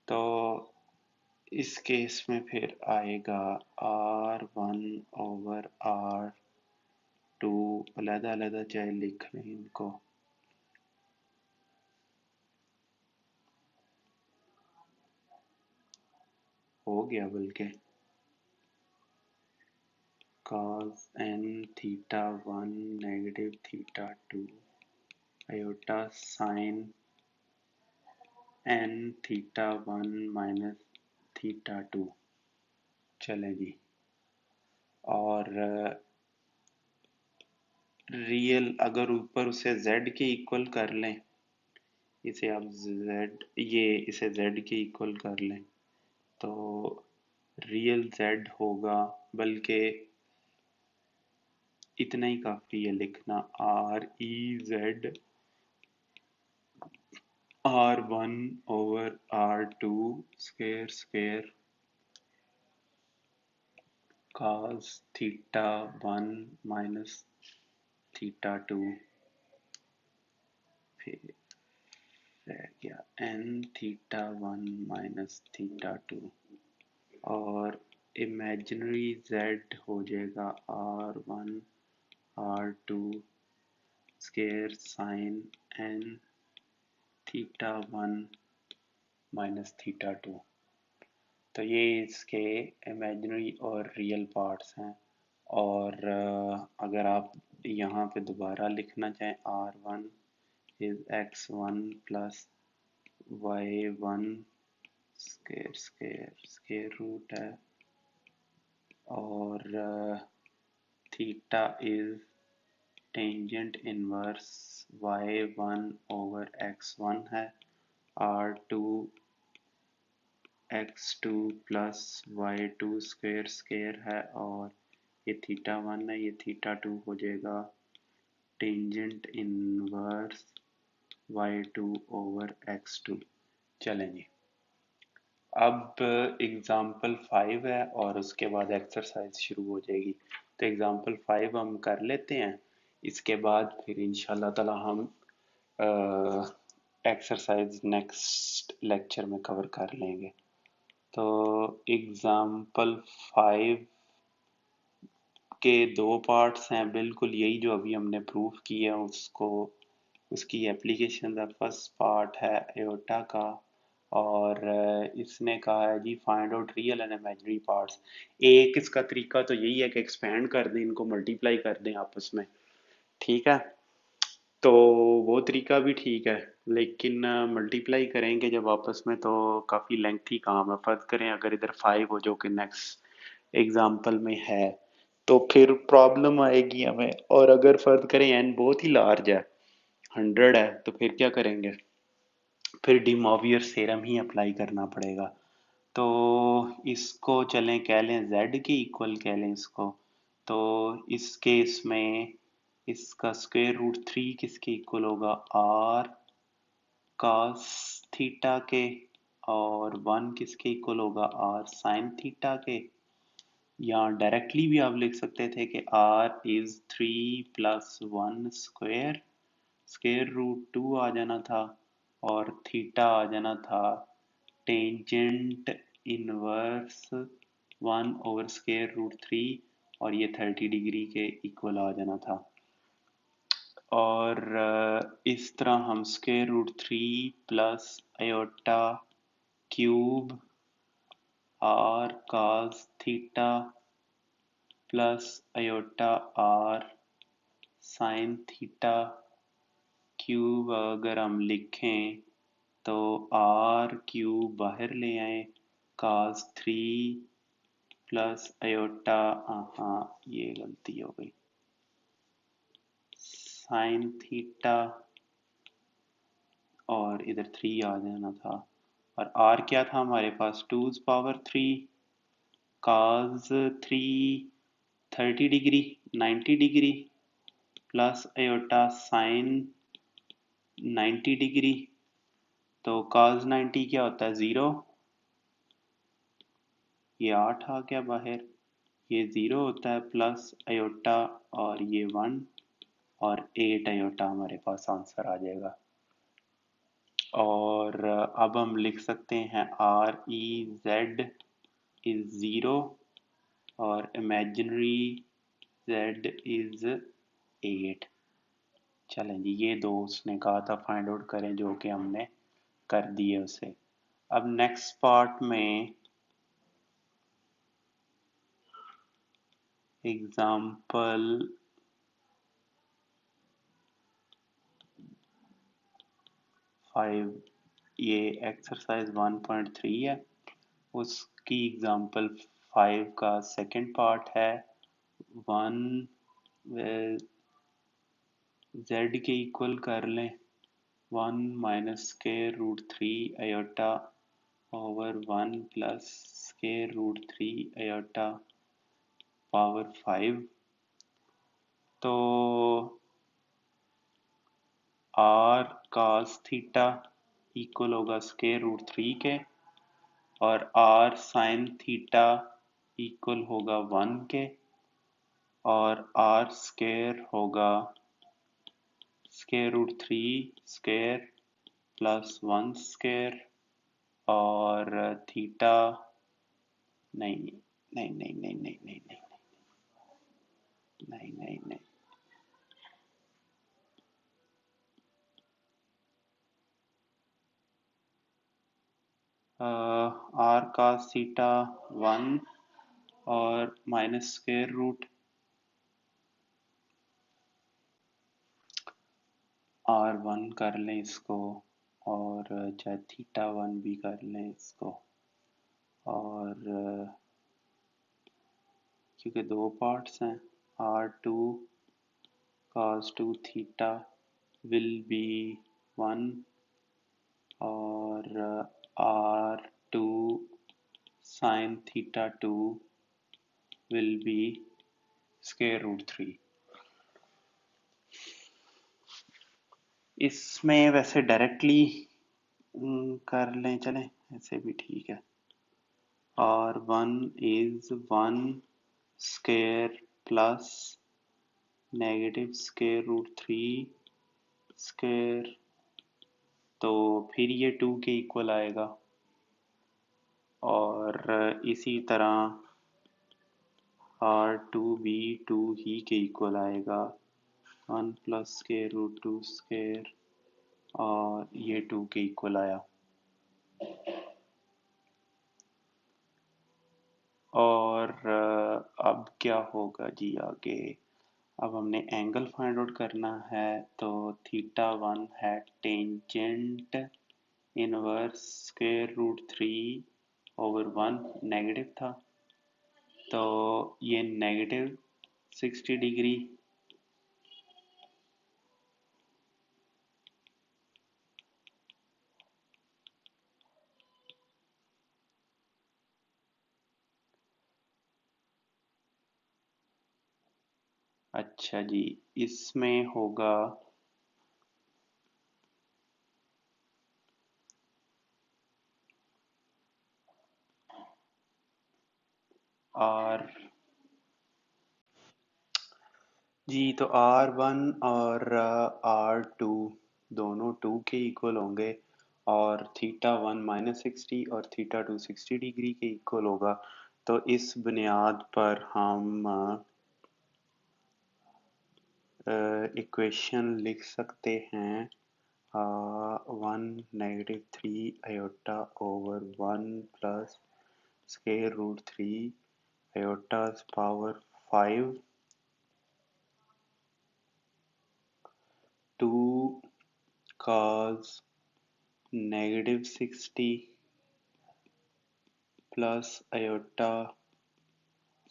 तो इस केस में फिर आएगा R1/R2, अलग अलग चाहे लिख लें इनको, हो गया बल्कि cos n θ1 negative θ2 iota sin n θ1 minus θ2। चलें जी। और रियल अगर ऊपर उसे z के इक्वल कर लें, इसे आप इसे z के इक्वल कर लें तो रियल z होगा, बल्कि इतना ही काफ़ी है लिखना, ReZ R1/R2 square square cos θ1 minus θ2, फिर रह गया n θ1 माइनस θ2, और इमेजिनरी z हो जाएगा R1/R2 square sine n θ1 minus θ2। तो ये इसके इमेजिनरी और रियल पार्ट्स हैं। और अगर आप यहाँ पे दोबारा लिखना चाहें, R1 is x1 plus y1 square square square root है, और theta is tangent inverse y1/x1 है, R2 x2 plus y2 square square है, और ये θ1 है, ये θ2 हो जाएगा टेंजेंट इनवर्स y2/x2। चलें जी। अब एग्जाम्पल 5 है और उसके बाद एक्सरसाइज शुरू हो जाएगी। तो एग्जाम्पल 5 हम कर लेते हैं, इसके बाद फिर इंशाल्लाह ताला हम एक्सरसाइज नेक्स्ट लेक्चर में कवर कर लेंगे। तो एग्जाम्पल 5 के दो पार्ट्स हैं, बिल्कुल यही जो अभी हमने प्रूफ किया उसको, उसकी एप्लीकेशन का फर्स्ट पार्ट है एयोटा का, और इसने कहा है जी find out real and imaginary parts. एक इसका तरीका तो यही है कि एक्सपेंड कर दें, इनको मल्टीप्लाई कर दें आपस में, ठीक है। तो वो तरीका भी ठीक है, लेकिन मल्टीप्लाई करेंगे जब आपस में तो काफ़ी लेंथी काम है। फर्ज करें अगर इधर 5 हो जो कि नेक्स्ट एग्जाम्पल में है, तो फिर प्रॉब्लम आएगी हमें। और अगर फर्ज करें n बहुत ही लार्ज है, 100 है, तो फिर क्या करेंगे, फिर डी मॉवियर्स थ्योरम ही अप्लाई करना पड़ेगा। तो इसको चलें कह लें z के इक्वल कह लें इसको। तो इस केस में इसका स्क्वायर रूट 3 किसके इक्वल होगा, r cos थीटा के, और 1 किसके इक्वल होगा, r sin थीटा के। या डायरेक्टली भी आप लिख सकते थे कि r is 3+1 square, square root 2 आ जाना था, और थीटा आ जाना था टेंजेंट इनवर्स 1/√3, और ये 30 डिग्री के इक्वल आ जाना था। और इस तरह हम square root 3 plus iota cube r cos theta plus iota r sin theta cube अगर हम लिखें तो r क्यूब बाहर ले आए, cos 3 प्लस आयोटा, हाँ ये गलती हो गई, sin थीटा, और इधर 3 आ जाना था, और r क्या था हमारे पास 2⁻³ cos 3 30 degree 90 degree plus iota sign 90 degree. तो cos 90 क्या होता है, 0, ये 8 आ गया बाहर, ये 0 होता है, प्लस आयोटा और ये 1, और 8 आयोटा हमारे पास आंसर आ जाएगा। और अब हम लिख सकते हैं आर ई जेड इज 0 और इमेजिनरी जेड इज 8। चलें जी, ये दो उसने कहा था फाइंड आउट करें, जो कि हमने कर दिए उसे। अब नेक्स्ट पार्ट में एग्जाम्पल 5, ये एक्सरसाइज 1.3 है, उसकी एग्जाम्पल 5 का सेकंड पार्ट है। 1 जेड के इक्वल कर लें 1 minus square root 3 iota over 1 plus square root 3 iota power 5। तो आर कास थीटा इक्वल होगा स्केयर रूट 3 के, और आर साइन थीटा इक्वल होगा 1 के, और आर स्केयर होगा square root 3 square plus 1 square, और थीटा नहीं नहीं नहीं नहीं नहीं नहीं नहीं नहीं नहीं नहीं आर कास थीटा 1 और माइनस स्क्वायर रूट R1 कर लें इसको, और चाहे थीटा 1 भी कर लें इसको, और क्योंकि दो पार्ट्स हैं, R2 cos 2 theta will be 1 और R2 sin theta 2 will be square root 3। इसमें वैसे डायरेक्टली कर लें, चलें ऐसे भी ठीक है। R1 is 1 square plus negative square root 3 square, तो फिर ये 2 के इक्वल आएगा, और इसी तरह R2 भी 2 ही के इक्वल आएगा, 1 प्लस स्क्वायर रूट 2 स्क्वायर, और ये 2 के इक्वल आया। और अब क्या होगा जी आगे, अब हमने एंगल फाइंड आउट करना है, तो थीटा 1 है tangent inverse square root 3 over 1 negative था, तो ये नेगेटिव 60 डिग्री। अच्छा जी, इसमें होगा आर जी, तो R1 और R2 दोनों 2 के इक्वल होंगे, और थीटा 1 -60 और थीटा 2 60 डिग्री के इक्वल होगा। तो इस बुनियाद पर हम इक्वेशन लिख सकते हैं 1 negative 3 iota over 1 plus square root 3 iota power 5 2 cos negative 60 plus iota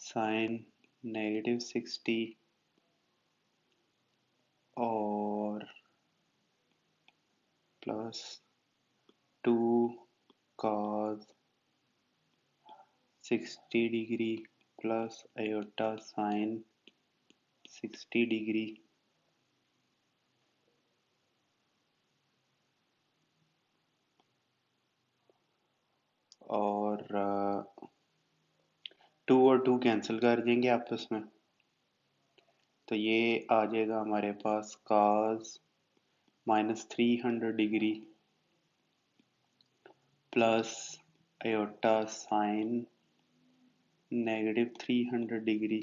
sine negative 60 और plus 2 cos 60 degree plus iota sine 60 degree, और 2 और 2 कैंसिल कर देंगे आपस में, तो ये आ जाएगा हमारे पास cos -300 degree plus iota sign -300 degree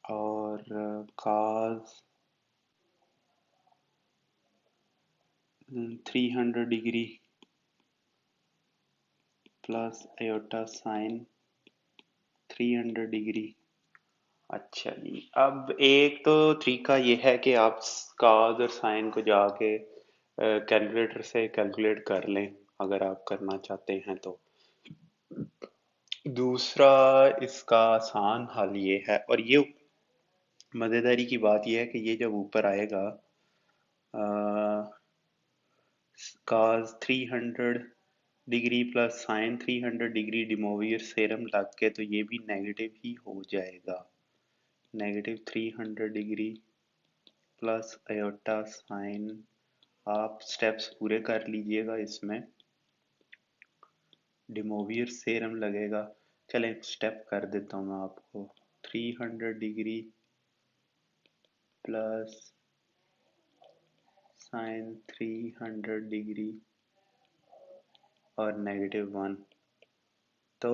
और cos 300 degree plus iota sign 300 degree. अच्छा जी, अब एक तो तरीका ये है कि आप cos और साइन को जाके कैलकुलेटर से कैलकुलेट कर लें, अगर आप करना चाहते हैं तो। दूसरा इसका आसान हल ये है, और ये मज़ेदारी की बात यह है कि ये जब ऊपर आएगा cos 300 degree plus sine 300 degree De Moivre theorem लग के तो ये भी नेगेटिव ही हो जाएगा। -300 डिग्री प्लस आयोटा साइन, आप स्टेप्स पूरे कर लीजिएगा, इसमें डिमोवियर थ्योरम लगेगा। चलें एक स्टेप कर देता हूँ मैं आपको। 300 डिग्री प्लस साइन 300 डिग्री और -1। तो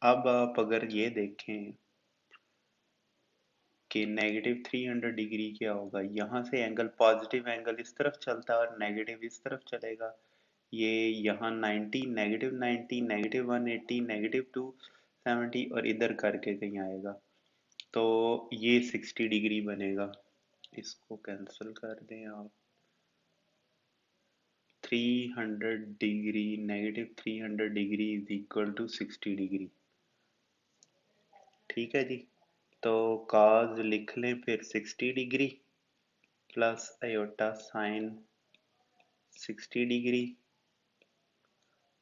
अब आप अगर ये देखें कि -300 डिग्री क्या होगा, यहाँ से एंगल पॉजिटिव एंगल इस तरफ चलता है और नेगेटिव इस तरफ चलेगा। ये यहाँ 90, -90, -180, -270 और इधर करके कहीं आएगा, तो ये 60 डिग्री बनेगा। इसको कैंसिल कर दें आप। 300 degree -300 degree is equal to 60 degree. ठीक है जी, तो cos लिख लें फिर 60 degree plus iota sine 60 degree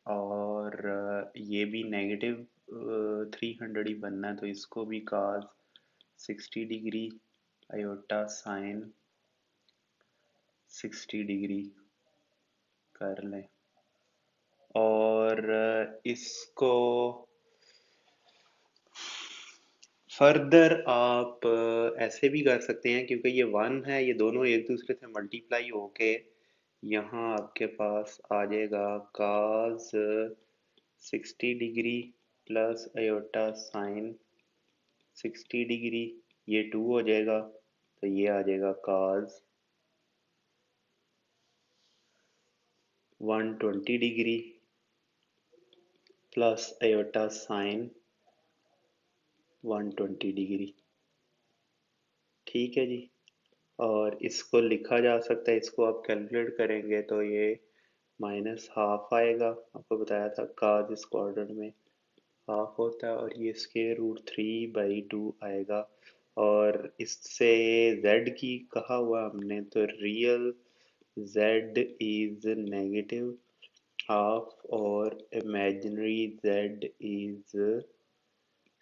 और ये भी -300 ही बनना है, तो इसको भी cos 60 degree iota sine 60 degree कर लें। और इसको फर्दर आप ऐसे भी कर सकते हैं, क्योंकि ये 1 है, ये दोनों एक दूसरे से मल्टीप्लाई होके यहाँ आपके पास आ जाएगा cos 60 degree plus iota sine 60 degree, ये 2 हो जाएगा, तो ये आ जाएगा cos 120 degree plus iota sign 120 degree. ठीक है जी, और इसको लिखा जा सकता है, इसको आप कैलकुलेट करेंगे तो ये -हाफ आएगा। आपको बताया था cos स्क्वाड्रेंट में हाफ होता है, और ये √3/2 आएगा। और इससे z की कहा हुआ हमने, तो रियल z इज -हाफ और इमेजिनरी z इज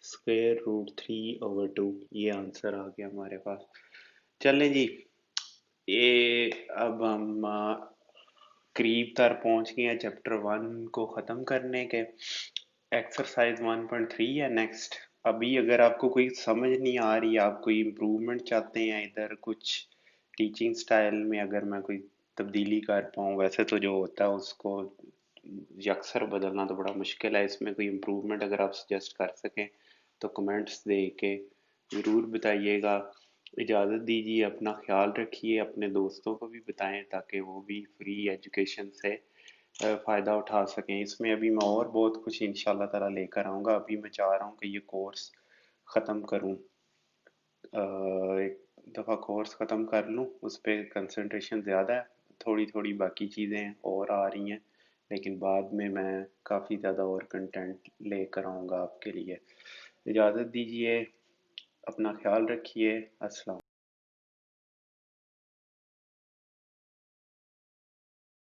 √3/2। ये आंसर आ गया हमारे पास। चलें जी, ये अब हम करीब तर पहुंच गए हैं चैप्टर 1 को ख़त्म करने के। एक्सरसाइज 1.3 है नेक्स्ट। अभी अगर आपको कोई समझ नहीं आ रही, आप कोई इम्प्रूवमेंट चाहते हैं इधर कुछ टीचिंग स्टाइल में, अगर मैं कोई तब्दीली कर पाऊँ, वैसे तो जो होता है उसको यकसर बदलना तो बड़ा मुश्किल है, इसमें कोई इम्प्रूवमेंट अगर आप सजेस्ट कर सकें तो कमेंट्स दे के ज़रूर बताइएगा। इजाज़त दीजिए, अपना ख्याल रखिए, अपने दोस्तों को भी बताएं ताकि वो भी फ्री एजुकेशन से फ़ायदा उठा सकें। इसमें अभी मैं और बहुत कुछ इंशाल्लाह ताला लेकर आऊँगा। अभी मैं चाह रहा हूँ कि ये कोर्स ख़त्म करूँ, एक दफ़ा कोर्स ख़त्म कर लूँ, उस पर कंसंट्रेशन ज़्यादा है। थोड़ी थोड़ी बाकी चीज़ें और आ रही हैं, लेकिन बाद में मैं काफ़ी ज़्यादा और कंटेंट लेकर आऊँगा आपके लिए। इजाज़त दीजिए, अपना ख्याल रखिए। अस्सलाम।